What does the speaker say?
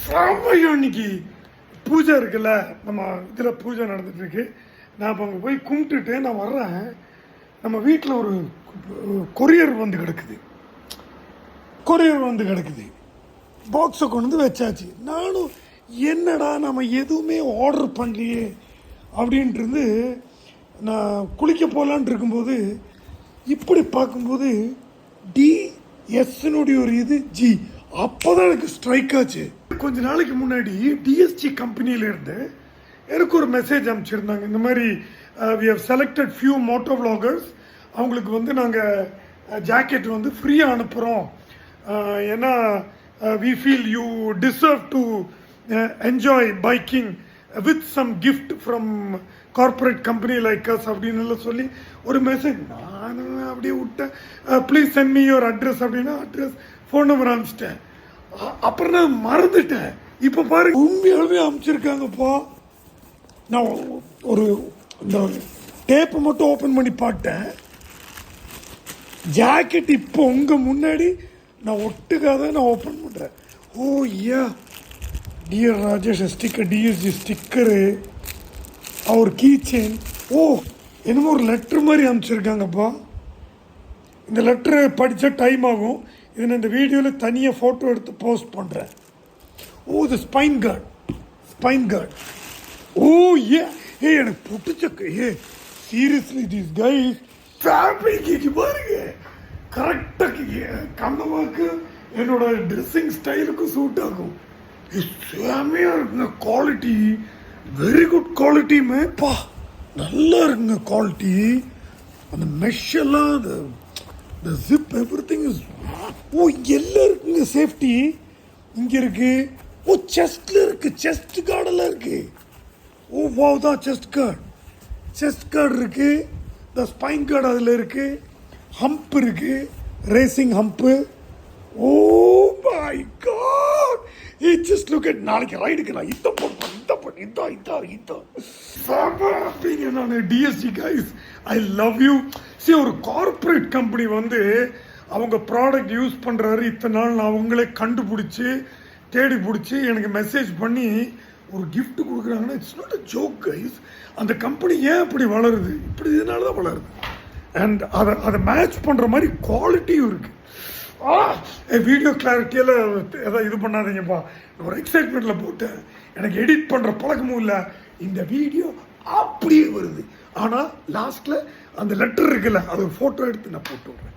சாமையும் இன்னைக்கு பூஜை இருக்குல்ல, நம்ம இதில் பூஜை நடந்துட்டுருக்கு. நான் இப்போ அங்கே போய் கும்பிட்டுட்டு நான் வர்றேன். நம்ம வீட்டில் ஒரு கொரியர் வந்து கிடக்குது. பாக்ஸை கொண்டு வந்து வச்சாச்சு. நானும் என்னடா நம்ம எதுவுமே ஆர்டர் பண்ணலையே அப்படின்ட்டு நான் குளிக்க போகலான் இருக்கும்போது இப்படி பார்க்கும்போது டிஎஸ்னுடைய ஒரு இது ஜி அப்போதான் எனக்கு ஸ்ட்ரைக் ஆச்சு. கொஞ்ச நாளைக்கு முன்னாடி டிஎஸ்ஜி கம்பெனியிலேருந்து எனக்கு ஒரு மெசேஜ் அனுப்பிச்சிருந்தாங்க. இந்த மாதிரி we have selected few moto vloggers, அவங்களுக்கு வந்து நாங்கள் ஜாக்கெட் வந்து ஃப்ரீயாக அனுப்புகிறோம். ஏன்னா we feel you deserve to enjoy biking with some gift from corporate company like us அப்படின்னு சொல்லி ஒரு மெசேஜ். நான் அப்படியே விட்டேன். Please send me your address அப்படின்னா அட்ரஸ் ஃபோன் நம்பர் அனுப்பிச்சிட்டேன். அப்புறம் நான் மறந்துட்டேன். இப்போ பாருங்க, உண்மையாலுமே அனுப்பிச்சிருக்காங்கப்பா. நான் ஒரு இந்த டேப்பை மட்டும் ஓப்பன் பண்ணி பார்த்தேன். ஜாக்கெட் இப்போ உங்கள் முன்னாடி நான் ஒட்டுக்காக நான் ஓப்பன் பண்ணுறேன். Oh yeah, dear Rajesh sticker, TSG sticker, அவர் கீ செயின். ஓ, என்னமோ ஒரு லெட்ரு மாதிரி அனுப்பிச்சிருக்காங்கப்பா. இந்த லெட்ரு படித்தா டைம் ஆகும். இது நான் இந்த வீடியோவில் தனியாக ஃபோட்டோ எடுத்து போஸ்ட் பண்ணுறேன். ஓ, இது ஸ்பைன் கார்டு. ஓ ஏ எனக்கு பிடிச்ச சீரியஸ்லி திஸ் கைஸ் ஃபேப்ரிக் பாருங்க, கரெக்டாக கண்ணமாக்கு என்னோட ட்ரெஸ்ஸிங் ஸ்டைலுக்கும் சூட் ஆகும். செமையாக இருக்குங்க. குவாலிட்டி வெரி குட் குவாலிட்டியுமே பா, நல்லா இருக்குங்க குவாலிட்டி. அந்த மெஷ் எல்லாம், the zip, everything is. ஓ, எல்லாம் இருக்குங்க. சேஃப்டி இங்கே இருக்கு. ஓ, செஸ்ட்ல இருக்கு, செஸ்ட் கார்டெல்லாம் இருக்கு. ஓ வாவ், தான் செஸ்ட் கார்டு இருக்கு. இந்த ஸ்பைன் கார்டு அதில் இருக்கு. ஹம்ப் இருக்கு, racing hump. Oh my god, just look at. நாளைக்கு ரைடுக்கு நான் இதை போட்டு நான் டிஎஸ்சி கைஸ், ஐ லவ் யூ. சரி, ஒரு கார்பரேட் கம்பெனி வந்து அவங்க ப்ராடக்ட் யூஸ் பண்ணுறாரு. இத்தனை நாள் நான் அவங்களே கண்டுபிடிச்சி தேடி பிடிச்சி எனக்கு மெசேஜ் பண்ணி ஒரு கிஃப்ட் கொடுக்குறாங்கன்னா it's not a joke guys. அந்த கம்பெனி ஏன் இப்படி வளருது? இப்படி இதனால தான் வளருது. அண்ட் அதை மேட்ச் பண்ணுற மாதிரி குவாலிட்டியும் இருக்குது. வீடியோ கிளாரிட்டியில் எதாவது இது பண்ணாதீங்கப்பா. ஒரு எக்ஸைட்மெண்ட்டில் போட்டேன். எனக்கு எடிட் பண்ணுற பழக்கமும் இல்லை. இந்த வீடியோ அப்படியே வருது. ஆனால் லாஸ்ட்டில் அந்த லெட்டர் இருக்குல்ல, அது ஒரு ஃபோட்டோ எடுத்து நான் போட்டு விட்றேன்.